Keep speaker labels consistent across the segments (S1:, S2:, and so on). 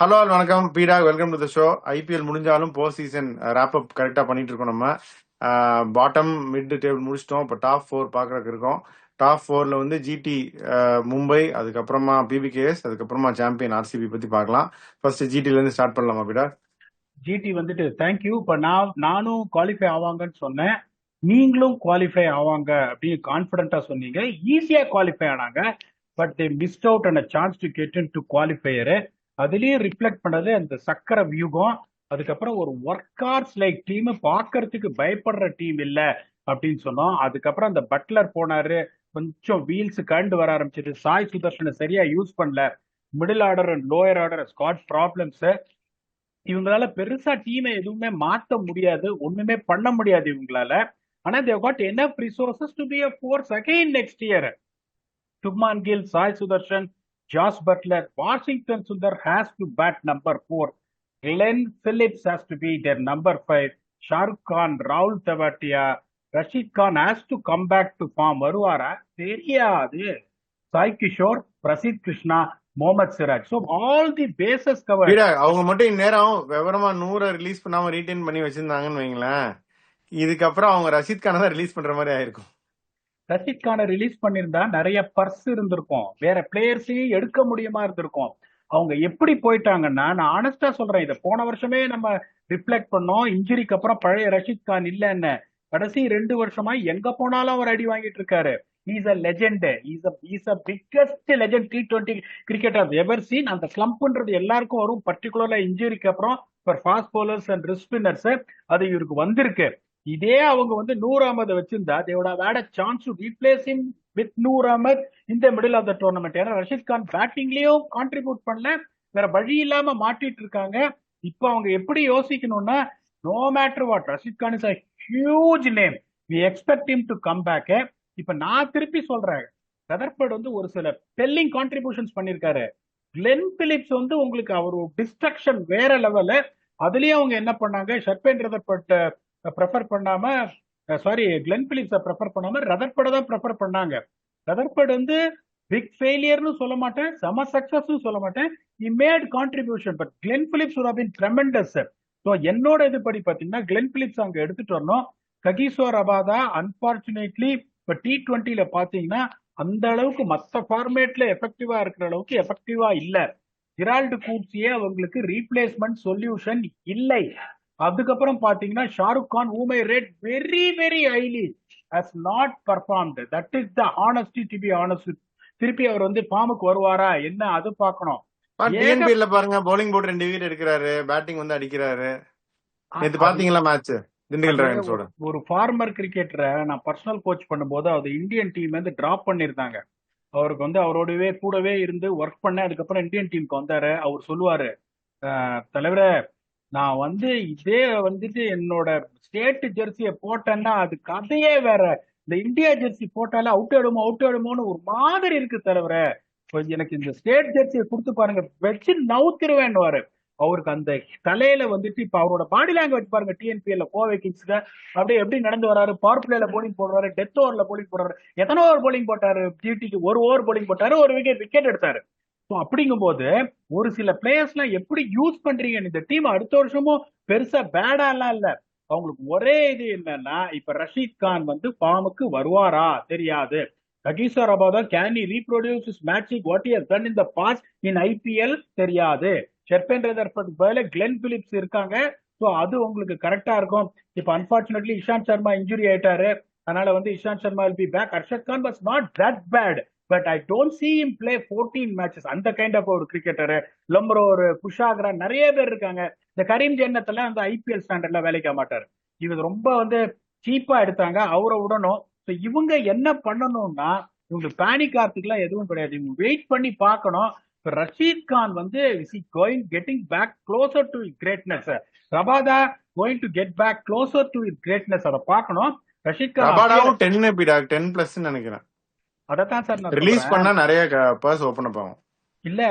S1: Hello all வணக்கம் பீடா, welcome to the show. IPL முடிஞ்சாலும் போஸ்ட் சீசன் ரேப் அப் கரெக்டாக பண்ணிட்டு இருக்கோம். நம்ம பாட்டம் மிட் டேபிள் முடிச்சிட்டோம். இப்போ டாப் 4 பார்க்கறதுக்கு இருக்கோம். டாப் 4ல வந்து ஜிடி மும்பை, அதுக்கப்புறமா பிபிகேஎஸ், அதுக்கப்புறமா சாம்பியன் ஆர்சிபி பத்தி பார்க்கலாம். ஃபர்ஸ்ட் ஜிடில இருந்து ஸ்டார்ட் பண்ணலாமா பீடா?
S2: ஜிடி வந்துட்டு தேங்க்யூ. இப்ப நானும் குவாலிஃபை ஆவாங்கன்னு சொன்னேன், நீங்களும் குவாலிஃபை ஆவாங்க அப்படின்னு கான்பிடண்டா சொன்னீங்க. ஈஸியா குவாலிஃபை ஆனாங்க. But they missed out and chance to get in to qualifier. அதுலயும் ரிஃப்ளெக்ட் பண்ணது அந்த சக்கர வியூகம். அதுக்கப்புறம் ஒரு ஒர்க்கார்ஸ் லைக் டீம், பார்க்கறதுக்கு பயப்படுற டீம் இல்ல அப்படின்னு சொன்னோம். அதுக்கப்புறம் அந்த பட்லர் போனாரு, கொஞ்சம் வீல்ஸ் கண்டு வர ஆரம்பிச்சது. சாய் சுதர்ஷனை சரியா யூஸ் பண்ணல. Middle order and lower order Scott problems. இவங்களால பெருசா டீமை எதுவுமே மாத்த முடியாது, ஒண்ணுமே பண்ண முடியாது இவங்களால. ஆனா they've got enough resources to be a force again next year. Shubman Gill, Sai Sudharsan, Jos Buttler, Washington Sundar has to bat number 4. Glenn Phillips has to be their number 5. Shahrukh Khan, ராகுல் Tewatia, Rashid Khan has to come back to form. வருவாரா தெரியாது. Sai Kishore, Prasidh Krishna, Mohammed Siraj. So all the bases cover.
S1: பீடா, அவங்க மட்டும் இந்நேரம் விவரமா 100 release பண்ணாம retain பண்ணி வச்சிருந்தாங்கன்னு வைங்களேன், இதுக்கப்புறம் அவங்க ரஷீத் கானை தான் ரிலீஸ் பண்ற மாதிரி ஆயிருக்கும்.
S2: ரஷீத் கானை ரிலீஸ் பண்ணியிருந்தா நிறைய பர்ஸ் இருந்திருக்கும், வேற பிளேயர்ஸையும் எடுக்க முடியுமா இருந்திருக்கும். அவங்க எப்படி போயிட்டாங்கன்னா, நான் ஆனஸ்டா சொல்றேன், இதை போன வருஷமே நம்ம ரிஃப்ளெக்ட் பண்ணோம். இன்ஜுரிக்கு அப்புறம் பழைய ரஷீத் கான் இல்லைன்னு. கடைசி 2 வருஷமா எங்க போனாலும் அவர் அடி வாங்கிட்டு இருக்காரு. Is a legend. Is a biggest legend T20 cricket of ever seen. அந்த ஸ்லம்ப்ன்றது எல்லாருக்கும் வரும், பர்டிகுலர்ல இன்ஜுரிக்கு அப்புறம் fast bowlers and wrist spinners. அது இவருக்கு வந்திருக்கு. இதே அவங்க வந்து நூர் அகமது வச்சிருந்தா they would have had a chance to replace him with Noor Ahmed in the middle of the tournament. ஏன்னா ரஷீத் கான் பேட்டிங்லயும் கான்ட்ரிபியூட் பண்ணல, வேற வழி இல்லாம மாட்டிட்டு இருக்காங்க. இப்போ அவங்க எப்படி யோசிக்கணும்னா, no matter what, Rashid Khan is a huge name, we expect him to come back. இப்ப நான் திருப்பி சொல்றேன், ரதர்பர்ட் வந்து ஒரு சில டெல்லிங் கான்ட்ரிபியூஷன்ஸ் பண்ணிருக்காரு. கிளென் பிலிப்ஸ் வந்து உங்களுக்கு அவர் டிஸ்ட்ரக்ஷன் வேற லெவலு. அதுலயும் அவங்க என்ன பண்ணாங்க, ஷர்பேன் ரதர்பர்ட் ப்ரெஃபர் பண்ணாம, சாரி கிளென் பிலிப்ஸை ப்ரெஃபர் பண்ணாம ரதர்பர்டை தான் ப்ரெஃபர் பண்ணாங்க. ரதர்பர்ட் வந்து பிக் ஃபெயிலியர்னு சொல்ல மாட்டேன், செம சக்சஸ்னு சொல்ல மாட்டேன். he made contribution, but Glenn Phillips would have been tremendous. So என்னோட இதுபடி பார்த்தீங்கன்னா கிளென் பிலிப்ஸ் அங்க எடுத்துட்டு வரணும். ககிசோ ரபாதா அன்பார்ச்சுனேட்லி இப்போ T20ல பார்த்தீங்கன்னா அந்த அளவுக்கு மற்ற ஃபார்மேட்ல எஃபெக்டிவா இருக்கிற அளவுக்கு எஃபெக்டிவா இல்ல. ஜிரால்டு கூட்ஸியே அவங்களுக்கு ரீப்ளேஸ்மெண்ட் சொல்யூஷன் இல்லை. அதுக்கப்புறம் பாத்தீங்கன்னா Shahrukh Khan, whom I rate very very highly, has not performed. That is the honesty, to be honest. திருப்பி அவர் வந்து ஃபார்முக்கு வருவாரா என்ன, அது பார்க்கணும்.
S1: டிஎன்பிஎல்ல பாருங்க, பவுலிங் போட்டு 2 விக்கெட் எடுக்கிறாரு, பேட்டிங் வந்து அடிக்கிறாரு. நேத்து பாத்தீங்களா மேட்ச் திண்டுக்கல் டிராகன்ஸோட?
S2: ஒரு ஃபார்மர் கிரிக்கெட்டரை நான் பர்சனல் கோச் பண்ணும்போது அது இந்தியன் டீம் வந்து டிராப் பண்ணிருந்தாங்க. அவருக்கு வந்து அவரோடவே கூடவே இருந்து ஒர்க் பண்ண, அதுக்கப்புறம் இந்தியன் டீமுக்கு வந்தாரு. அவர் சொல்லுவாரு, தலைவர நான் வந்து இதே வந்துட்டு என்னோட ஸ்டேட் ஜெர்சியை போட்டேன்னா அது கதையே வேற, இந்த இந்தியா ஜெர்சி போட்டாலே அவுட் ஆடுமோன்னு ஒரு மாதிரி இருக்கு தலைவர, எனக்கு இந்த ஸ்டேட் ஜெர்சியை கொடுத்து பாருங்க, வச்சு நவுத்திருவேன்னுவாரு. அவருக்கு அந்த தலையில வந்துட்டு இப்ப அவரோட பாடி லாங்குவேஜ் பாருங்க. டிஎன்பிஎல்ல கோவை கிங்ஸ்க்கு அப்படியே எப்படி நடந்து வராரு, பவர் பிளேல போலிங் போடுறாரு, டெத் ஓவர்ல போலிங் போடுறாரு. எத்தனை ஓவர் போலிங் போட்டாரு ஜிடிக்கு? 1 ஓவர் போலிங் போட்டாரு, 1 விக்கெட் எடுத்தாரு. அப்படிங்கும் போது ஒரு சில பிளேயர்ஸ் எல்லாம் எப்படி யூஸ் பண்றீங்க? இந்த டீம் அடுத்த வருஷமும் பெருசா பேடா எல்லாம் இல்ல. அவங்களுக்கு ஒரே இது என்னன்னா, இப்ப ரஷீத் கான் வந்து ஃபார்முக்கு வருவாரா தெரியாது. Kagiso Rabada can he reproduce his matching what he has done in the past in IPL தெரியாது. ஷெர்பேன் ரதர்பர்ட் பதிலா கிளென் பிலிப்ஸ் இருக்காங்க. ஸோ அது உங்களுக்கு கரெக்டா இருக்கும். இப்ப அன்பார்ச்சுனேட்லி இஷாந்த் சர்மா இன்ஜுரி ஆயிட்டாரு, அதனால வந்து Ishant Sharma will be back. Harshad Khan was not that bad, but I don't see him play 14 matches. அந்த கைண்ட் ஆஃப் ஒரு கிரிக்கெட்டர். லம்ரோ, ஒரு குஷாகரா, நிறைய பேர் இருக்காங்க. இந்த கரீம் ஜன்னத்துல அந்த ஐபிஎல் ஸ்டாண்டர்ட்ல வேலைக்க மாட்டாரு. இவங்க ரொம்ப வந்து சீப்பா எடுத்தாங்க, அவரை விடணும். ஸோ இவங்க என்ன பண்ணணும்னா, இவங்க பேனிக் ஆகிறதுக்குலாம் எதுவும் கிடையாது, இவங்க வெயிட் பண்ணி பார்க்கணும். ரஷீத் கான் வந்து getting back closer to greatness. Rabada going to get back closer to greatness, அதை பார்க்கணும். ரஷீத் கான்
S1: 10+ நினைக்கிறேன்.
S2: அதான் சார் நான்
S1: ரிலீஸ் பண்ணா நிறைய பர்ஸ் ஓபன் அப் ஆகும்.
S2: இல்ல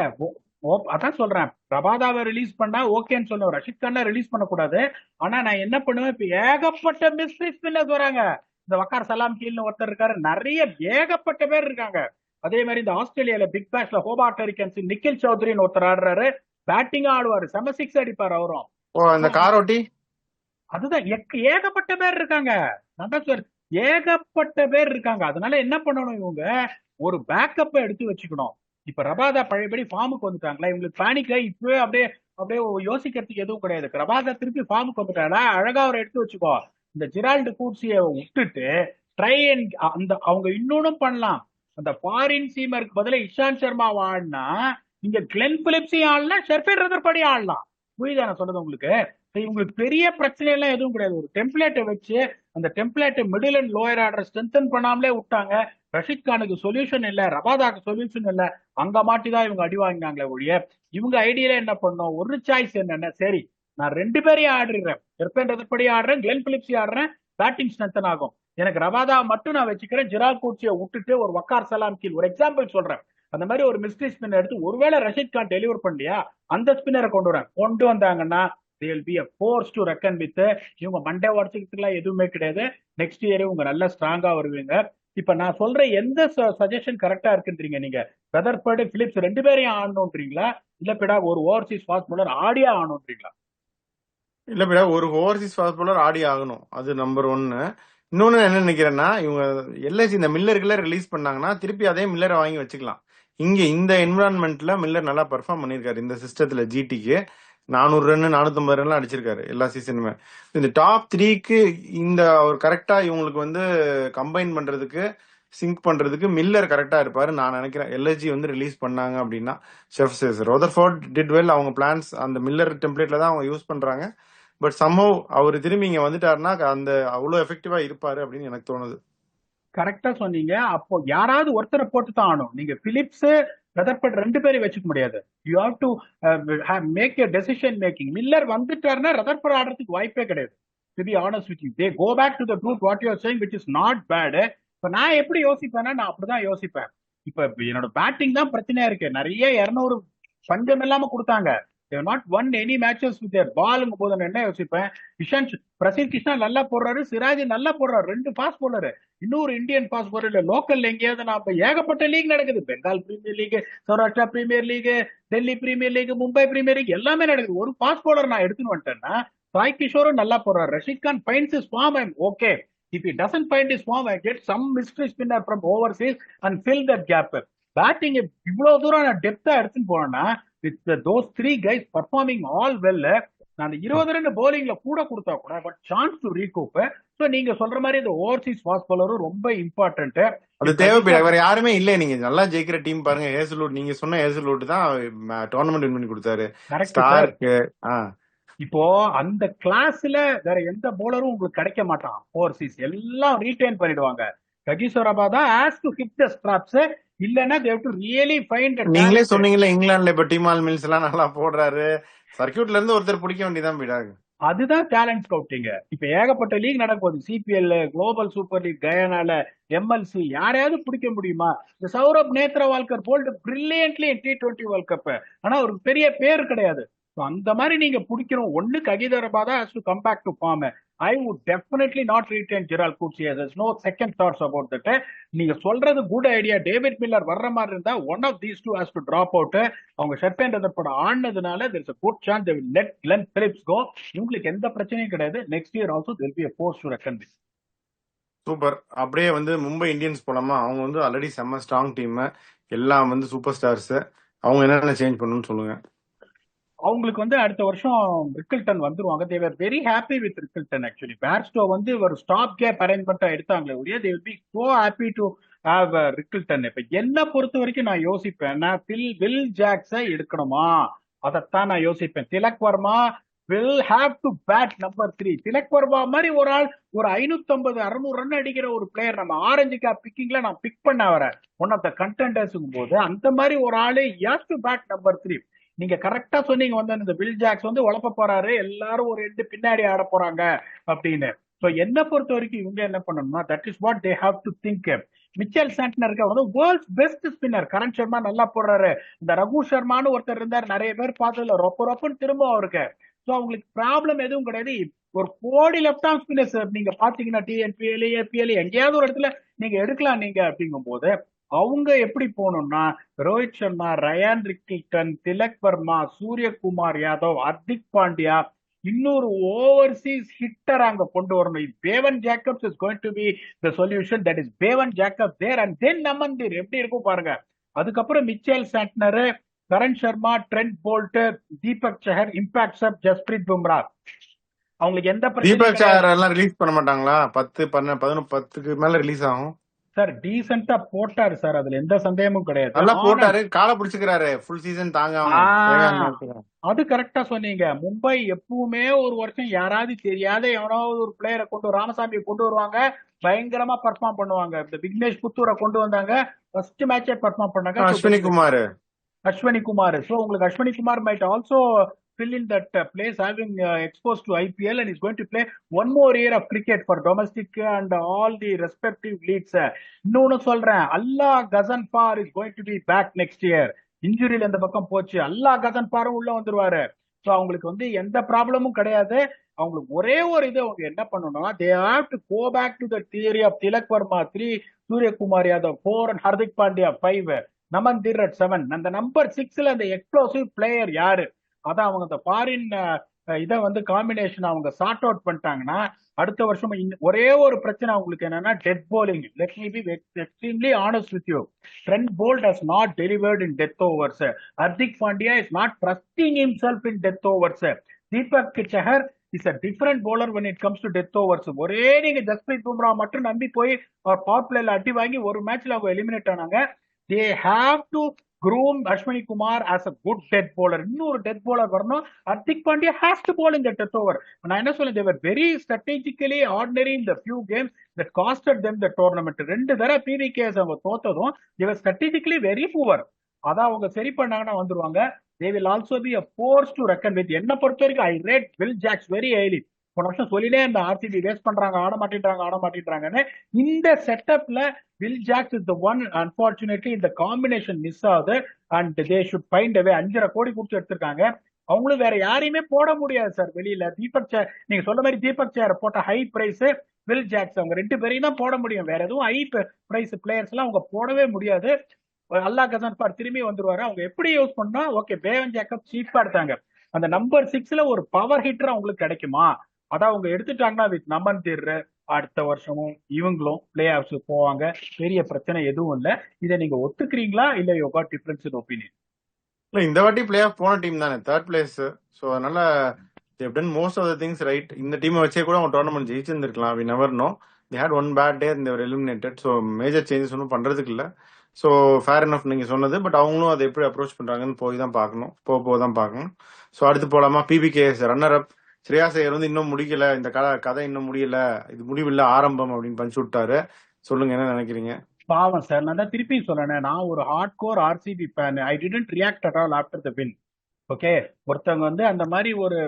S2: அதான் சொல்றேன், பிரபாதாவை ரிலீஸ் பண்ணா ஓகேன்னு சொல்லுவேன், ரஷீத் கான ரிலீஸ் பண்ணக்கூடாது. ஆனா நான் என்ன பண்ணுவேன், இப்ப ஏகப்பட்ட மிஸ்ட்ரி ஸ்பின்னர்ஸ் வராங்க. இந்த வக்கார் சலாம் கீழ்னு ஒருத்தர் இருக்காரு, நிறைய ஏகப்பட்ட பேர் இருக்காங்க. அதே மாதிரி இந்த ஆஸ்திரேலியால பிக் பேஷ்ல ஹோபார்ட் ஹரிக்கன்ஸ் நிக்கில் சௌத்ரின்னு ஒருத்தர் ஆடுறாரு. பேட்டிங்கா ஆடுவாரு, செம சிக்ஸ் அடிப்பாரு அவரும்.
S1: ஓ
S2: So,
S1: அந்த காரோட்டி.
S2: அதுதான் ஏகப்பட்ட பேர் இருக்காங்க. நான் தான் சொல்றேன், ஏகப்பட்ட பேர் இருக்காங்க. அதனால என்ன பண்ணணும் இவங்க, ஒரு பேக்கப் எடுத்து வச்சுக்கணும். இப்ப ரபாதா பழையபடி ஃபார்முக்கு வந்துட்டாங்களா, இவங்களுக்கு பேனிக் ஆகி இப்பவே அப்படியே அப்படியே யோசிக்கிறதுக்கு எதுவும் கிடையாது. ரபாதா திருப்பி ஃபார்முக்கு வந்துட்டாங்களா, அழகா அவரை எடுத்து வச்சுக்கோ. இந்த ஜெரால்டு கூட்ஸிய விட்டுட்டு ட்ரை அண்ட் அந்த அவங்க இன்னொன்னும் பண்ணலாம். அந்த ஃபாரின் சீமருக்கு பதிலா இஷாந்த் சர்மா ஆடினா, நீங்க கிளென் பிலிப்ஸையும் ஆடலாம், ஷெர்ஃபேல் ரதர்படி ஆடலாம். புரியுதா நான் சொல்றது உங்களுக்கு? இவங்களுக்கு பெரிய பிரச்சனை எல்லாம் எதுவும் கிடையாது. ஒரு டெம்ப்ளேட்டை வச்சு அந்த டெம்ப்ளேட்டை middle and lower order strengthen பண்ணாமலே விட்டாங்க. ரஷீத் கானுக்கு சொல்யூஷன் இல்ல, ரபாதாக்கு சொல்யூஷன் இல்ல, அங்க மாட்டிதான் இவங்க அடி வாங்கினாங்களே ஒழிய, இவங்க ஐடியில என்ன பண்ணோம், ஒரு சாய்ஸ் என்னன்னா, சரி நான் ரெண்டு பேரையும் ஆடுறேன், எர்பன் ரதர்படி ஆடுறேன், கிளென் பிலிப்ஸி ஆடுறேன், பேட்டிங் ஸ்ட்ரென்தன் ஆகும். எனக்கு ரபாதா மட்டும் நான் வச்சுக்கிறேன், ஜெரால்ட் கூட்ஸியை விட்டுட்டு ஒரு வக்கார் சலாம் கீழ், ஒரு எக்ஸாம்பிள் சொல்றேன், அந்த மாதிரி ஒரு மிஸ்ட்ரி ஸ்பின்னர் எடுத்து ஒருவேளை ரஷீத் கான் டெலிவர் பண்ணலையா அந்த ஸ்பின்னரை கொண்டு வந்தாங்கன்னா they will be a force to reckon with. இவங்க மண்டே உடச்சுக்கிறதுலாம் எதுவுமே கிடையாது. நெக்ஸ்ட் இயர் இவங்க நல்லா ஸ்ட்ராங்கா வருவீங்க. இப்ப நான் சொல்ற எந்த சஜஷன் கரெக்டா இருக்குன்றீங்க நீங்க? வெதர்பர்டு, பிலிப்ஸ் ரெண்டு பேரையும் ஆடணும்ன்றீங்களா, இல்ல பிடா ஒரு ஓவர்சீஸ் ஃபாஸ்ட் பவுலர் ஆடியா ஆடணும்ன்றீங்களா?
S1: இல்ல பிடா ஒரு ஓவர்சீஸ் ஃபாஸ்ட் பவுலர் ஆடி ஆகணும், அது நம்பர் ஒன்னு. இன்னொன்னு என்ன நினைக்கிறேன்னா, இவங்க எல்ஐசி இந்த மில்லருக்குள்ள ரிலீஸ் பண்ணாங்கன்னா திருப்பி அதே மில்லரை வாங்கி வச்சுக்கலாம். இங்க இந்த என்விரான்மெண்ட்ல மில்லர் நல்லா பெர்ஃபார்ம் பண்ணிருக்காரு இந்த சிஸ்டத்துல. ஜிடிக்கு 400 ரன் 450 ரன்லாம் அடிச்சிருக்காரு எல்லா சீசனுமே. இந்த டாப் 3க்கு இந்த அவர் கரெக்டா இவங்களுக்கு வந்து கம்பைன் பண்றதுக்கு, சிங்க் பண்றதுக்கு மில்லர் கரெக்டா இருப்பாரு நான் நினைக்கிறேன். எல்எஸ்ஜி வந்து ரிலீஸ் பண்ணாங்க அப்படின்னா ஷெஃப் சேஸ் ரோதர்ஃபோர்ட் டிட் வெல், அவங்க பிளான்ஸ் அந்த மில்லர் டெம்ப்ளேட்ல தான் அவங்க யூஸ் பண்றாங்க. பட் சம்ஹவ் அவர் திரும்பி இங்க வந்துட்டாருன்னா அந்த அவ்வளவு எஃபெக்டிவா இருப்பாரு அப்படின்னு எனக்கு தோணுது.
S2: கரெக்டா சொன்னீங்க. அப்போ யாராவது ஒருத்தரை போட்டு தான் ஆகணும். நீங்க பிலிப்ஸ், வெதர்பர்ட் ரெண்டு பேரும் வச்சுக்க முடியாது. You have to make a decision making. Miller வந்துட்டாருன்னா ரதர்பர்ட் ஆடுறதுக்கு வாய்ப்பே கிடையாது. To be honest with you, they go back to the truth what you are saying, which is not bad. இப்ப நான் எப்படி யோசிப்பேன்னா, நான் அப்படிதான் யோசிப்பேன். இப்ப என்னோட பேட்டிங் தான் பிரச்சனையா இருக்கு. நிறைய 200 பஞ்சம் இல்லாம கொடுத்தாங்க. they not won any matches with their ball போது நான் என்ன யோசிப்பேன், இஷாந்த் பிரசீத் கிருஷ்ணா நல்லா போடுறாரு, சிராஜ் நல்லா போடுறாரு, ரெண்டு ஃபாஸ்ட் போலர், இன்னொரு இந்தியன் ஃபாஸ்ட் போலர் இல்ல லோக்கல்ல எங்கேயாவது. நான் ஏகப்பட்ட லீக் நடக்குது, Bengal premier league, Saurashtra premier league, Delhi premier league, Mumbai premier league எல்லாமே நடக்குது. ஒரு ஃபாஸ்ட் போலர் நான் எடுத்துன்னு வந்துட்டேன்னா, சாய் கிஷோரும் நல்லா போடுறாரு, Rashid Khan finds his form, I'm okay. If he doesn't find his form, I get some mystery spinner from overseas and fill that gap. Batting இவ்வளவு தூரம் நான் டெப்தா எடுத்துன்னு போனேன்னா, with those three guys performing all well, நான் 20 ரன் போலிங்ல கூட கொடுத்தா கூட but chance to recoup. So நீங்க சொல்ற மாதிரி இந்த ஓவர்சீஸ் ஃபாஸ்ட் பவுலரும் ரொம்ப இம்பார்ட்டன்ட்.
S1: அது தேவைப்பட வேற யாருமே இல்ல. நீங்க நல்லா ஜெயிக்கிற டீம் பாருங்க, ஹேசல்வுட், நீங்க சொன்ன ஹேசல்வுட் தான் டோர்னமெண்ட் வின் பண்ணி கொடுத்தாரு. ஸ்டார்க்கு.
S2: இப்போ அந்த கிளாஸ்ல வேற எந்த பவுலரும் உங்களுக்கு கிடைக்க மாட்டான். ஓவர்சீஸ் எல்லாம் ரீடைன் பண்ணிடுவாங்க. Kagiso Rabada has to hit the straps, இல்லனா they have to really find a.
S1: நீங்களே சொன்னீங்கல்ல இங்கிலாந்துல இப்ப டிமால் மில்ஸ் எல்லாம் நல்லா போடுறாரு, சர்க்கியூட்ல இருந்து ஒருத்தர் பிடிக்க வேண்டியதான் பிடாங்க.
S2: அதுதான் டேலண்ட் ஸ்கவுட்டிங். இப்ப ஏகப்பட்ட லீக் நடக்குது, சிபிஎல், குளோபல் சூப்பர் லீக், கயானால, எம்எல்சி, யாரையாவது பிடிக்க முடியுமா? இந்த Saurabh Netravalkar bowled brilliantly T20 world cup, ஆனா ஒரு பெரிய பேர் கிடையாது. அந்த மாதிரி நீங்க பிடிக்கணும். ஒண்ணு Kagiso Rabada has to come back to form. I would definitely not retain Gerald Coetzee. There's no second thoughts about that. நீங்க சொல்றது குட் ஐடியா. டேவிட் மில்லர் வர்ற மாதிரி இருந்தா one of these two has to drop out. அவங்க ஷெர்பேன் ரதர்பர்ட் ஆனதுனால there's a good chance they will let Glenn Phillips go. உங்களுக்கு எந்த பிரச்சனையும் கிடையாது. Next year also there will be a force to reckon with.
S1: Super. அப்படியே வந்து மும்பை இந்தியன்ஸ் போலாமா? அவங்க வந்து ஆல்ரெடி செம்ம ஸ்ட்ராங் டீம், எல்லாம் வந்து சூப்பர் ஸ்டார்ஸ். அவங்க என்னென்ன சேஞ்ச் பண்ணணும்னு சொல்லுங்க.
S2: அவங்களுக்கு வந்து அடுத்த வருஷம் ரிக்கில்டன் வந்துருவாங்க. they were very happy with Rickelton. Actually Bairstow வந்து ஒரு ஸ்டாப் கேப் அரேஞ்ச்மெண்டா எடுத்தாங்களே ஒழிய they will be so happy to have Rickelton. இப்ப என்ன பொறுத்த வரைக்கும் நான் யோசிப்பேன், நான் வில் ஜாக்ஸை எடுக்கணுமா, அதைத்தான் நான் யோசிப்பேன். Tilak Verma will have to bat number 3. Tilak Verma மாதிரி ஒரு ஆள் ஒரு 550-600 ரன் அடிக்கிற ஒரு பிளேயர் நம்ம ஆரஞ்சு கேப் பிக்கிங்ல நான் பிக் பண்ண வரேன், ஒன் ஆஃப் த கண்டெண்டர்ஸுக்கும் போது அந்த மாதிரி ஒரு ஆளு has to bat number 3. நீங்க கரெக்டா சொன்னீங்க, வந்து இந்த வில் ஜாக்ஸ் வந்து உழப்ப போறாரு, எல்லாரும் ஒரு எண்டு பின்னாடி ஆட போறாங்க அப்படின்னு. சோ என்ன பொறுத்த வரைக்கும் இவங்க என்ன பண்ணணும்னா, that is what they have to think. Mitchell சாண்ட்னருக்கு வந்து world's best spinner. Karan Sharma நல்லா போடுறாரு, இந்த ரகு சர்மான்னு ஒருத்தர் இருந்தார், நிறைய பேர் பார்த்ததுல ரொப்பன்னு திரும்ப அவருக்கு. சோ அவங்களுக்கு ப்ராப்ளம் எதுவும் கிடையாது. ஒரு கோடி லெஃப்ட் ஆர்ம் ஸ்பின்னர்ஸ் நீங்க பாத்தீங்கன்னா டிஎன்பிஎல், ஏபிஎல் எங்கேயாவது ஒரு இடத்துல நீங்க எடுக்கலாம் நீங்க அப்படிங்கும் போது அவங்க எப்படி போகணும்னா ரோஹித் சர்மா, ரயான் ரிக்கில்டன், திலக் வர்மா, சூரியகுமார் யாதவ், ஹர்திக் பாண்டியா, இன்னொரு ஓவர்சீஸ் ஹிட்டர் அங்க கொண்டு வரணும். Bevon Jacobs is going to be the solution. That is Bevon Jacob there and then Naman Dhir எப்படி இருக்கும் பாருங்க. அதுக்கப்புறம் Mitchell Santner, Karan Sharma, Trent Boult, Deepak Chahar, impact sub, Jasprit Bumrah. அவங்களுக்கு எந்த பிரச்சனையும்
S1: தீபக்
S2: கிடையாது
S1: சார் எல்லாம் ரிலீஸ் பண்ண மாட்டாங்களா? 10 11 11 10க்கு மேல ரிலீஸ் ஆகும்.
S2: சார். டீசெண்டா போட்டாரு சார், அதுல எந்த சந்தேகமும் கிடையாது.
S1: நல்லா
S2: ஆனா
S1: போட்டாரு, காலை பிடிச்சுக்கிறாரு ஃபுல் சீசன் தாங்காம தேவையான
S2: ஆஹ்
S1: நேரத்துல.
S2: அது கரெக்டா சொன்னீங்க. மும்பை எப்பவுமே ஒரு வருஷம் யாராவது தெரியாத எவனாவது ஒரு பிளேயரை கொண்டு ராமசாமியை கொண்டு வருவாங்க, பயங்கரமா பர்ஃபார்ம் பண்ணுவாங்க. இந்த விக்னேஷ் புத்தூரை கொண்டு வந்தாங்க, ஃபர்ஸ்ட் மேட்சே பர்ஃபார்ம் பண்ணாங்க. So
S1: Ashwini Kumar
S2: Ashwani Kumar. So உங்களுக்கு Ashwani Kumar might also fill in that place, having exposed to IPL, and is going to play one more year of cricket for domestic and all the respective leagues. இன்னொன்னு சொல்றேன், அல்லா கசன்பார் is going to be back next year. இன்ஜுரியில இந்த பக்கம் போச்சு, அல்லா கசன்பாரும் உள்ள வந்துருவாரு. So அவங்களுக்கு வந்து எந்த ப்ராப்ளமும் கிடையாது. அவங்களுக்கு ஒரே ஒரு இது அவங்க என்ன பண்ணணும்னா, they have to go back to the theory of Tilak Verma 3, Suryakumar Yadav 4 and Hardik Pandya 5, நமந்தீர் at 7. அந்த நம்பர் 6ல அந்த எக்ஸ்ப்ளோசிவ் பிளேயர் யாரு, அதான் அவங்க அந்த ஃபாரின் இதை வந்து காம்பினேஷன் அவங்க சார்ட் அவுட் பண்ணிட்டாங்கன்னா அடுத்த வருஷம் ஒரே ஒரு பிரச்சனை அவங்களுக்கு என்னன்னா death bowling. Let me be extremely honest with you. Trent Bolt has not delivered in death overs. Hardik Pandya is not trusting himself in death overs. Deepak Chahar is a different bowler when it comes to death overs. ஒரே நீங்க ஜஸ்பிரீத் பும்ரா மட்டும் நம்பி போய் அவர் power பிளேல அடி வாங்கி ஒரு மேட்ச்ல அவங்க எலிமினேட் ஆனாங்க. They have to groom Ashwani Kumar as a good death bowler. இன்னொரு டெத் பவுலர் வரணும். Hardik Pandya has to bowl in the death over. நான் என்ன சொல்றேன், they were very strategically ordinary in the few games that costed them the tournament. 2 தடவை PVKS அவங்க தோத்ததும் they were strategically very poor. அதான் அவங்க சரி பண்ணாங்கன்னா வந்துருவாங்க. They will also be a force to reckon with. என்ன பொறுத்த வரைக்கும் I rate Will Jacks very highly. போன வருஷம் சொல்லிலே இந்த ஆர்சிபி வேஸ்ட் பண்றாங்க, ஆட மாட்டேன்றாங்கன்னு. இந்த செட்டப்ல Will Jacks is the one. Unfortunately இந்த காம்பினேஷன் மிஸ் ஆகுது and they should find a way. 5.5 crore கொடுத்து எடுத்திருக்காங்க, அவங்களும் வேற யாரையுமே போட முடியாது சார் வெளியில. தீபக் சேர் நீங்க சொல்ற மாதிரி தீபக் சேர் போட்ட ஹை பிரைஸ், வில் ஜாக்ஸ் அவங்க 2 பேரையும் தான் போட முடியும். வேற எதுவும் ஹை பிரைஸ் பிளேயர்ஸ் எல்லாம் அவங்க போடவே முடியாது. அல்லா கசன்பார் திரும்பி வந்துருவாரு. அவங்க எப்படி யூஸ் பண்ணா, ஓகே பேவன் ஜேக்கப் சீப்பா எடுத்தாங்க, அந்த நம்பர் 6ல ஒரு பவர் ஹிட்டர் அவங்களுக்கு கிடைக்குமா, அதான் அவங்க எடுத்துட்டாங்கன்னா வித் நமந்தீர் அடுத்த வருஷமும் இவங்களும் பிளே ஆஃப்ஸ் போவாங்க. பெரிய பிரச்சனை எதுவும் இல்லை. இதை நீங்க ஒத்துக்கிறீங்களா இல்ல you got difference in opinion?
S1: இல்ல, இந்த வாட்டி பிளே ஆஃப் போன டீம் தானே, 3rd பிளேஸ். ஸோ அதனால they've done most of the things right. இந்த டீமை வச்சே கூட அவங்க tournament ஜெயிச்சிருந்திருக்கலாம். we never know. they had one bad day and they were eliminated. So major changes ஒன்றும் பண்றதுக்கு இல்லை. ஸோ ஃபேர் எனஃப் நீங்க சொன்னது. பட் அவங்களும் அதை எப்படி அப்ரோச் பண்றாங்கன்னு போய் தான் பார்க்கணும், போக தான் பார்க்கணும். ஸோ அடுத்து போலாமா? PBKS runner up Shreyas Iyer வந்து இன்னும் முடிக்கல, இந்த கதை இன்னும் முடியல, இது முடிவில்லை ஆரம்பம் அப்படின்னு பஞ்சு விட்டாரு. சொல்லுங்க, என்ன நினைக்கிறீங்க?
S2: பாவம் சார், நான் தான் திருப்பி சொல்றேன், நான் ஒரு hard core RCB fan. I didn't react at all after the win. Okay, ஒருத்தவங்க வந்து அந்த மாதிரி ஒரு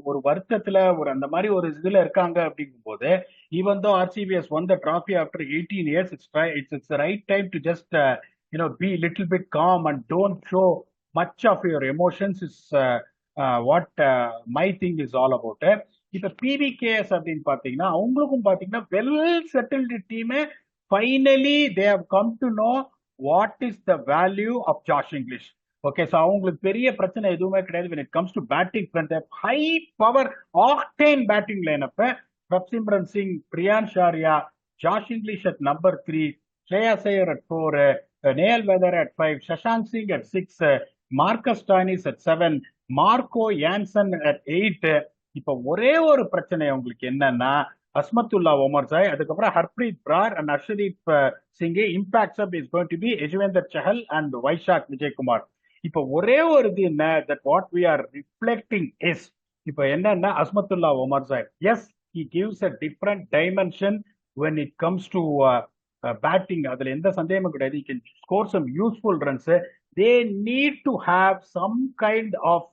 S2: ஒரு வருத்தத்துல ஒரு அந்த மாதிரி ஒரு இதுல இருக்காங்க அப்படிங்கும் போது, even though RCB has won the trophy after 18 years, it's the right time to just be little bit calm and don't show much of your emotions is what my thing is all about. இப்ப PBKS அப்படின்னு பாத்தீங்கன்னா அவங்களுக்கும் பாத்தீங்கன்னா well settled team. Finally they have come to know what is the value of Josh Inglis. Okay, so அவங்களுக்கு பெரிய பிரச்சனை எதுவுமே கிடையாது when it comes to batting front. High power octane batting lineup, Prabhsimran Singh, Priyansh Arya, Josh Inglis at number 3, Shreyas Iyer at 4, Nehal Wadhera at 5, Shashank Singh at 6, Marcus Stoinis at 7, Marco Jansen at 8. இப்ப ஒரே ஒரு பிரச்சனை அவங்களுக்கு என்னன்னா அஸ்மத்துல்லா ஒமர்சாய், அதுக்கப்புறம் Harpreet Brar and Arshdeep Singh. Impact sub is going to be Yuzvendra Chahal and Vyshak Vijaykumar. இப்ப ஒரே ஒரு இது என்ன, that what we are reflecting is, இப்ப என்னன்னா Azmatullah Omarzai, yes he gives a different dimension when it comes to batting. அதுல எந்த சந்தேகமும் கிடையாது. he can score some useful runs. they need to have some kind of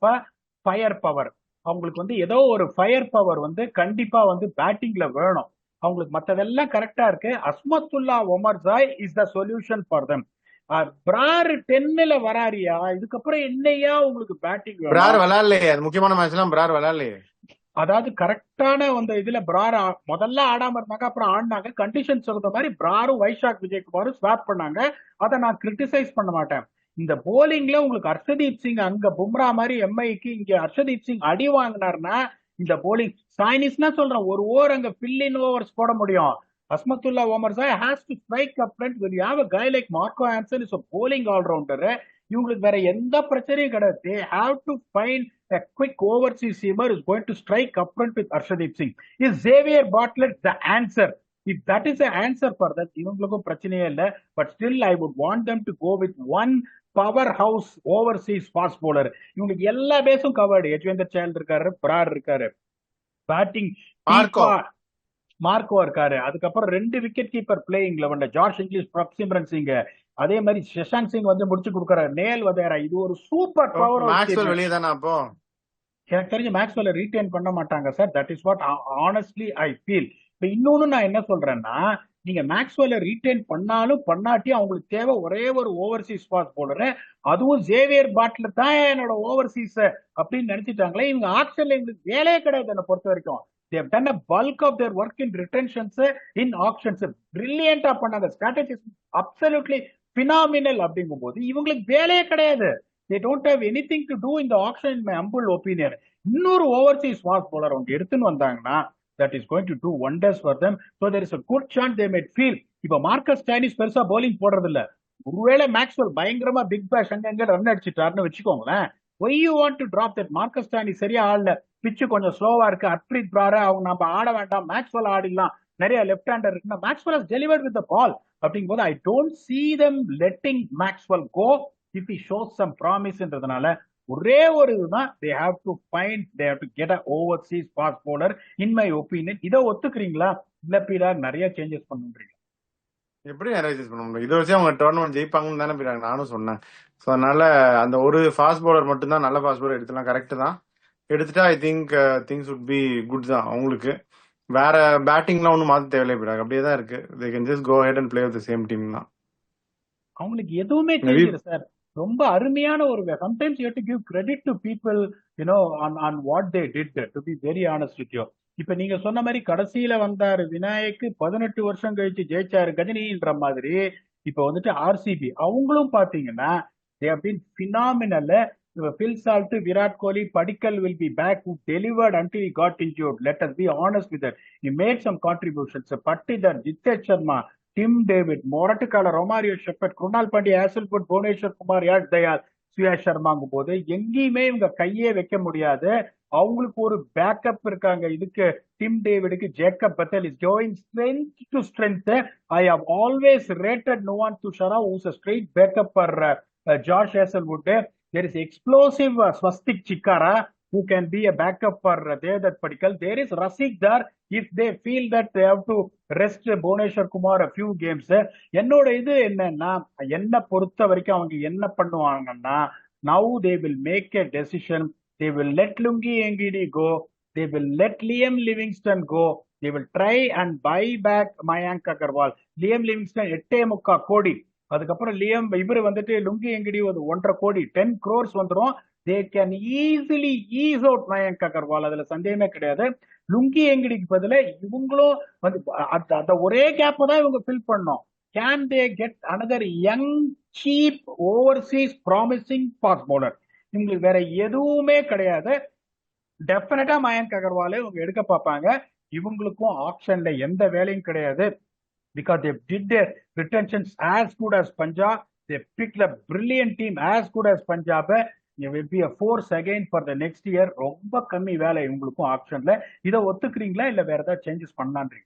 S2: fire power. அவங்களுக்கு வந்து ஏதோ ஒரு ஃபயர் பவர் வந்து கண்டிப்பா வந்து பேட்டிங்ல வேணும். அவங்களுக்கு மற்றதெல்லாம் கரெக்டா இருக்கு. Azmatullah Omarzai is the solution for them. Brar 10ல வராரியா, இதுக்கப்புறம் என்னையா உங்களுக்கு பேட்டிங்
S1: பிரார் விளையாடலையே, அது முக்கியமான மேட்ச்லாம் பிரார் விளையாடலையே.
S2: அதாவது கரெக்டான அந்த இதுல பிரார் முதல்ல ஆடாம இருந்தாங்க, அப்புறம் ஆடினாங்க. கண்டிஷன் சொல்ற மாதிரி பிராரும் வைஷாக் விஜயகுமாரும் ஸ்வாப் பண்ணாங்க. அதை நான் கிரிட்டிசைஸ் பண்ண மாட்டேன். இந்த போலிங்ல உங்களுக்கு ஹர்ஷதீப் சிங் அங்க பும்ரா மாதிரி எம்ஐக்கு இங்க ஹர்ஷதீப் சிங் அடி வாங்கினார்னா, இந்த போலிங் சைனீஸ்னா சொல்றேன், ஒரு ஓவர் அங்க ஃபில் இன் ஓவர்ஸ் போட முடியும். Azmatullah Omarzai has to strike up front with you have a guy like Marco Jansen is a bowling all rounder. இவங்களுக்கு வேற எந்த பிரச்சனையும் கிடையாது. they have to find a quick overseas seamer is going to strike up front with Arshdeep Singh. Is Xavier Bartlett the answer? If that is the answer for that, இவங்களுக்கும் பிரச்சனையே இல்லை. But still I would want them to go with one power house Overseas fast bowler. இவங்களுக்கு எல்லா பேஸும் covered. யஜ்வேந்தர் Chahal இருக்காரு, பிரார் இருக்காரு, batting
S1: Marco
S2: Marco இருக்காரு. அதுக்கப்புறம் 2 wicket keeper playing லெவன்ல ஜார்ஜ் இங்கிலீஷ், பிரப்சிம்ரன் சிங், அதே மாதிரி சஷாங்க் சிங் வந்து முடிச்சு கொடுக்குறாரு, நேல் வதேரா. இது ஒரு super power house
S1: Maxwell
S2: team.
S1: வெளியே தானே அப்போ?
S2: எனக்கு தெரிஞ்ச மேக்ஸ்வெல்ல ரீடைன் பண்ண மாட்டாங்க sir. That is what honestly I feel. இப்ப இன்னொன்னு நான் என்ன சொல்றேன்னா, நீங்க மேக்ஸ்வெல்ல ரீடைன் பண்ணாலும் பண்ணாட்டி அவங்களுக்கு தேவை ஒரே ஒரு ஓவர்சீஸ் ஃபாஸ்ட் போலரு. அதுவும் ஜேவியர் பாட்லர் தான் என்னோட ஓவர்சீஸ் அப்படின்னு நினைச்சிட்டாங்களே. இவங்க ஆக்ஷன்ல இவங்களுக்கு வேலையே கிடையாது என்ன பொறுத்த வரைக்கும். they have done a bulk of their work in retentions, in auctions. பிரில்லியண்டா பண்ணாங்க. Strategy absolutely phenomenal. அப்படிங்கும் போது இவங்களுக்கு வேலையே கிடையாது. they don't have anything to do in the auction in my humble opinion. இன்னொரு ஓவர்சீஸ் ஃபாஸ்ட் bowler அவங்க எடுத்துன்னு வந்தாங்கன்னா that is going to do wonders for them. So there is a good chance they might feel. இப்ப Marcus Stannis பெருசா bowling போடுறது இல்ல. ஒருவேளை Maxwell பயங்கரமா பிக் பேஷ் அங்க ரன் அடிச்சுட்டாருன்னு வச்சுக்கோங்களேன், why you want to drop that? Marcus Stoinis சரியா ஆடல, பிச்சு கொஞ்சம் ஸ்லோவா இருக்கு, ஹர்ப்ரீத் பிரார அவங்க நம்ம ஆட வேண்டாம், மேக்ஸ்வெல் ஆடிடலாம், நிறைய லெஃப்ட் ஹேண்டர் இருக்குன்னா Maxwell has delivered with the ball. அப்படிங்கும் போது I don't see them letting Maxwell go if he shows some promiseன்றதுனால ஒரே ஒரு இதுதான், they have to get a overseas fast bowler in my opinion. இதை ஒத்துக்கிறீங்களா? இல்ல பீடா நிறைய சேஞ்சஸ் பண்ணுறீங்க?
S1: எப்படி அனலைசிஸ் பண்ண முடியும்? இதை வச்சு அவங்க டோர்னமெண்ட் ஜெயிப்பாங்கன்னு தானே போயிட்டாங்க, நானும் சொன்னேன். ஸோ அதனால அந்த ஒரு ஃபாஸ்ட் பவுலர் மட்டும்தான், நல்ல ஃபாஸ்ட் பவுலர் எடுத்துலாம், கரெக்ட் தான். எடுத்துட்டா I think things would be good தான் அவங்களுக்கு. வேற பேட்டிங்லாம் ஒன்றும் மாற்ற தேவையில்லை போயிட்டாங்க, அப்படியே தான் இருக்கு. They can just go ahead and play with the same team தான்.
S2: அவங்களுக்கு எதுவுமே தெரியல சார். ரொம்ப அருமையான ஒரு sometimes you have to give credit to people on what they did, to be very honest with you. இப்ப நீங்க சொன்ன மாதிரி கடைசியில வந்தாரு விநாயக்கு, 18 வருஷம் கழிச்சு ஜெயிச்சாரு கஜினின்ற மாதிரி. இப்ப வந்துட்டு ஆர்சிபி அவங்களும் பாத்தீங்கன்னா they have been phenomenal. Phil Salt, Virat Kohli, Padikkal will be back, who delivered until he got injured. Let us be honest with that. He made some contributions. Patidar, Jitesh Sharma, Tim David, Moratakala, Romario Shepherd, Krunal Pandya, Hasselwood, Bhuvneshwar Kumar, Yash Dayal, Suyash சர்மாங்கும் போது எங்கேயுமே இவங்க கையே வைக்க முடியாது. அவங்களுக்கு ஒரு backup இருக்காங்க. இதுக்கு டிம் டேவிடுக்கு Jacob Bethell is going strength to strength. I have always rated Nuwan Thushara who's a straight backup for Josh Hazlewood. There is explosive Swastik Chikara who can be a backup for Devdutt Padikkal. There is Rasik Dar if they feel that they have to rest Bhuvneshwar Kumar a few games. என்னோட இது என்னன்னா, என்ன பொறுத்த வரைக்கும் அவங்க என்ன பண்ணுவாங்கன்னா, now they will make a decision. They will let Lungi Engidi go. They will let Liam Livingstone go. They will try and buy back Mayank Agarwal. Liam Livingstone 8.3 கோடி. அதுக்கப்புறம் லியம் இவரு வந்துட்டு லுங்கி எங்கடி ஒரு 1.5 கோடி, 10 crores வந்துடும். They can easily is out Mayank Agarwal, அதுல சந்தேகமே கிடையாது. லுங்கி எங்கடிக்கு பதில இவங்களும் வந்து அந்த ஒரே கேப்பை தான் இவங்க ஃபில் பண்ணோம். Can they get another young cheap overseas promising fast bowler? இவங்களுக்கு வேற எதுவுமே கிடையாது. டெஃபினட்டா மயங்க் அகர்வாலே இவங்க எடுக்க பார்ப்பாங்க. இவங்களுக்கும் ஆப்ஷன்ல எந்த வேலையும் கிடையாது. Because they did their retentions as good as Punjab. They picked a brilliant team as good as Punjab. It will be a force again for the next year. ரொம்ப கம்மி வேலை இவங்களுக்கும் ஆப்ஷன்ல. இதை ஒத்துக்கிறீங்களா இல்ல வேற ஏதாவது சேஞ்சஸ் பண்ணலான்றீங்க?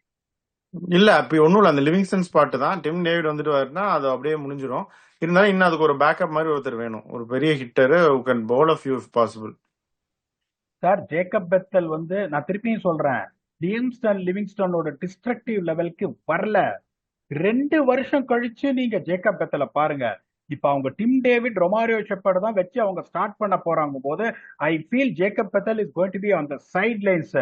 S1: இல்ல அப்படி ஒன்றும் இல்லை. அந்த லிவிங்ஸ்டன் ஸ்பாட் தான் டிம் டேவிட் வந்துட்டு வருதுன்னா அது அப்படியே முடிஞ்சிடும். இருந்தாலும் இன்னும் அதுக்கு ஒரு பேக்கப் மாதிரி ஒருத்தர் வேணும், ஒரு பெரிய hitter who can bowl a few if possible.
S2: Sir Jacob Bethel வந்து நான் திருப்பியும் சொல்றேன், லிவிங்ஸ்டனோட டிஸ்ட்ரக்டிவ் லெவலுக்கு வரல. 2 வருஷம் கழிச்சு நீங்க ஜேக்கப் பெத்தல பாருங்க. இப்ப அவங்க டிம் டேவிட், ரொமாரியோ ஷெப்பர்ட் தான் வச்சு அவங்க ஸ்டார்ட் பண்ண போறாங்க போது I feel Jacob Bethell is going to be on the sidelines.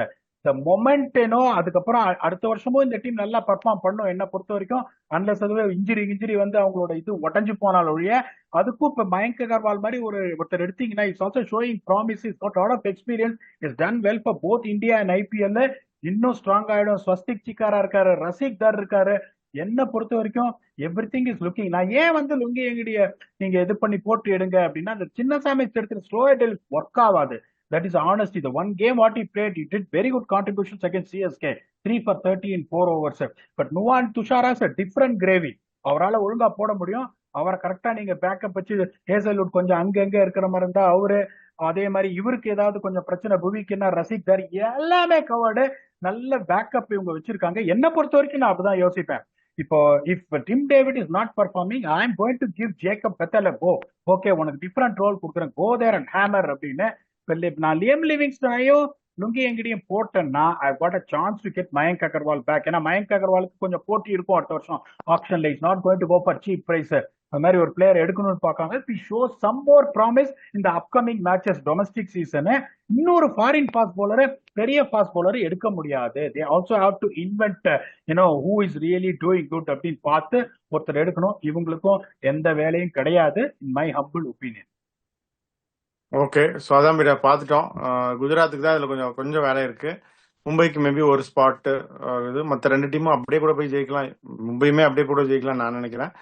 S2: The மொமெண்டேனோ அதுக்கப்புறம் அடுத்த வருஷமும் இந்த டீம் நல்லா பர்ஃபார்ம் பண்ணும் என்ன பொறுத்த வரைக்கும். அன்லஸ் அதுவே இன்ஜுரி வந்து அவங்களோட இது உடஞ்சு போனால் ஒழிய. அதுக்கும் இப்ப மயங்க் அகர்வால் மாதிரி ஒருத்தர் எடுத்தீங்கன்னா it's also showing promise, is not lot of experience, is done well for both India and IPL. இன்னும் ஸ்ட்ராங் ஆயிடும். ஸ்வஸ்திக் சிக்காரா இருக்காரு, ரசிக் தர் இருக்காரு. என்ன பொறுத்த வரைக்கும் எவ்ரி திங் இஸ் லுக்கிங். நான் ஏன் வந்து லுங்கி எங்கடிய நீங்க இது பண்ணி போட்டு எடுங்க அப்படின்னா, அந்த சின்ன சாமிஸ் எடுத்து ஸ்லோ டெல் ஒர்க் ஆகாது. That is honesty. The one game what he played, he did very good contributions against CSK. 3 for 30 in 4 overs. But Nuwan Tushar has a different gravy. அவரால் ஒழுங்கா போட முடியும். அவரை கரெக்டா நீங்க பேக்கப் வச்சு ஹேசல்வுட் கொஞ்சம் அங்கங்க இருக்கிற மாதிரி இருந்தா அவரு, அதே மாதிரி இவருக்கு ஏதாவது கொஞ்சம் பிரச்சனை, புவிக்குன்னா ரசிக் தர், எல்லாமே கவர்டு. நல்ல பேக்கப் இவங்க வச்சிருக்காங்க. என்ன பொறுத்த வரைக்கும் நான் அப்படிதான் யோசிப்பேன். இப்போ if Tim David is not performing, I am going to give Jacob பெத்தல கோ. ஓகே, உனக்கு டிஃபரெண்ட் ரோல் கொடுக்குறேன், கோ தேர் அண்ட் ஹேமர் அப்படின்னு. நான் லியம் லிவிங்ஸ்டனையும் லுங்கி எங்கடியும் போட்டேன்னா I got a chance to get Mayank Agarwal back. ஏன்னா மயங்க் அகர்வாலுக்கு கொஞ்சம் போட்டி இருக்கும் அடுத்த வருஷம் ஆப்ஷன்ல. Is not going to go for cheap price. அந்த மாதிரி ஒரு பிளேயர் எடுக்கணும்னு பார்க்காங்க. We show some more promise இந்த அப்கமிங் மேட்சஸ் டொமஸ்டிக் சீசனு. இன்னொரு ஃபாரின் ஃபாஸ்ட் பவுலர், பெரிய ஃபாஸ்ட் பவுலர் எடுக்க முடியாது. They also have to invent who is really doing good அப்படின்னு பார்த்து ஒருத்தர் எடுக்கணும். இவங்களுக்கும் எந்த வேலையும் கிடையாது, in my humble opinion.
S1: Okay, so அதான் மீடியா பார்த்துட்டோம். குஜராத்துக்கு தான் இதில் கொஞ்சம் கொஞ்சம் வேலை இருக்கு. மும்பைக்கு மேபி ஒரு ஸ்பாட்டு இது. மற்ற ரெண்டு டீமும் அப்படியே கூட போய் ஜெயிக்கலாம். மும்பையுமே அப்படியே கூட ஜெயிக்கலாம் நான் நினைக்கிறேன்.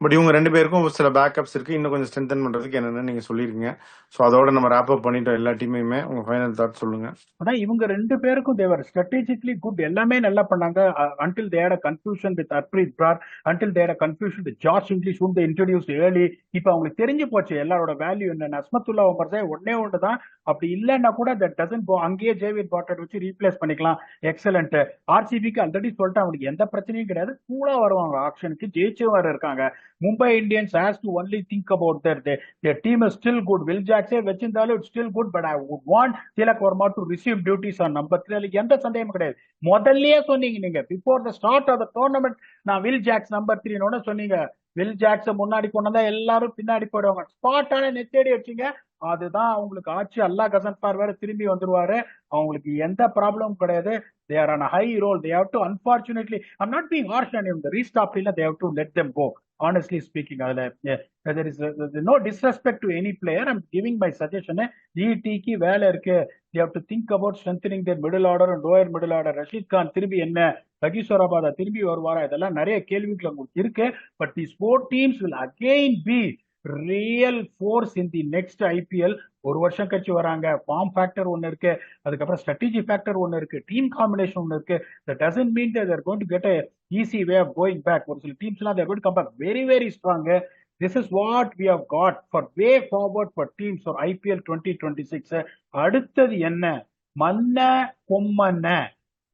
S1: பட் இவங்க ரெண்டு பேருக்கும் சில பேக்கப்ஸ் இருக்கு. இன்னும் கொஞ்சம் ஸ்ட்ரென்தன் பண்றதுக்கு என்னென்னு நீங்க சொல்லிருக்கீங்க. ஸோ அதோட நம்ம ரேப் அப் பண்ணிட்டோம் எல்லா டீமையுமே. உங்க ஃபைனல் தாட் சொல்லுங்க.
S2: அதான் இவங்க ரெண்டு பேருக்கும் தேவர் ஸ்ட்ராட்டஜிக்கலி குட், எல்லாமே நல்லா பண்ணாங்க. Until they had a confusion with Harpreet Brar, until they had a confusion with Josh English whom they introduced early. இப்போ அவங்களுக்கு தெரிஞ்சு போச்சு எல்லாரோட வேல்யூ என்ன. அஸ்மத்துல்லா உமர்ஸே ஒன்னே ஒன்று தான், அப்படி இல்லைன்னா கூட தட் டசன்ட் கோ. அங்கேயே ஜேவிட் பாட்டர் வச்சு ரீப்ளேஸ் பண்ணிக்கலாம். எக்ஸலண்ட். ஆர்சிபிக்கு ஆல்ரெடி சொல்லிட்டு அவங்களுக்கு எந்த பிரச்சனையும் கிடையாது, கூலா வருவாங்க ஆக்ஷனுக்கு, ஜெயிச்சு வர இருக்காங்க. Mumbai Indians has to only think about their team is still good. Will Jacks வச்சிருந்தாலும் it's still good, but I would want Tilak Verma to receive duties on number 3. அதுக்கு எந்த சந்தேகமும் கிடையாது. முதல்லயே சொன்னீங்க நீங்க, before the start of the tournament, நான் Will Jacks number 3 சொன்னீங்க. வில் ஜாக்ஸ் முன்னாடி கொண்டா எல்லாரும் பின்னாடி போயிடுவாங்க. ஸ்பாட்டான நெத்தேடி வச்சீங்க. அதுதான் அவங்களுக்கு ஆச்சு. அல்லா கசன்பார் வேற திரும்பி வந்துருவாரு. அவங்களுக்கு எந்த ப்ராப்ளமும் கிடையாது. They are on a high roll. They have to, unfortunately, I'm not being harsh on him. The restart, they have to let them go. Honestly speaking, there is no disrespect to any player. I'm giving my suggestion. GT ki வேலை இருக்கு. They have to think about strengthening their middle order and lower middle order. Rashid Khan திரும்பி என்ன, ரகிஸ்வராபாதா திரும்பி வருவாரா, இதெல்லாம் நிறைய கேள்விகள் உங்களுக்கு இருக்கு. But these 4 teams will again be real force in the next IPL. ஒரு வருஷம் கழிச்சு வராங்க. ஃபார்ம் ஃபேக்டர் ஒன்னு இருக்கு, அதுக்கப்புறம் ஸ்ட்ராட்டஜி ஃபேக்டர் ஒன்னு இருக்கு, டீம் காம்பினேஷன் ஒன்னு இருக்கு. That doesn't mean that they're going to get a easy way of going back. ஒரு சில டீம்ஸ்லாம் they're going to come back very very strong. This is what we have got for way forward for teams for IPL 2026. அடுத்தது என்ன, மன்ன பொம்மன்ன.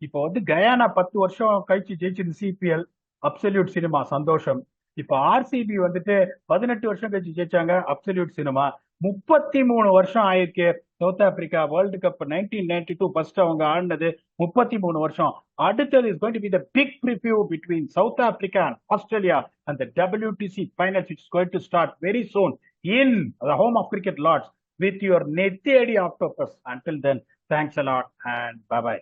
S2: இப்போ வந்து Guyana 10 வருஷம் கழிச்சு ஜெயிச்சிருந்த சிபிஎல், அப்சல்யூட் சினிமா, சந்தோஷம். இப்ப ஆர்சிபி வந்துட்டு 18 வருஷம் கழிச்சு ஜெயிச்சாங்க, அப்சல்யூட் சினிமா. 33 வருஷம் ஆயிருக்கு. South Africa World Cup 1992 first அவங்க ஆடினது 33 வருஷம். அடுத்தது is going to be the big preview between South Africa and Australia and the WTC finals which is going to start very soon in the home of cricket lords with your Nethedi Octopus. Until then, thanks a lot and bye bye.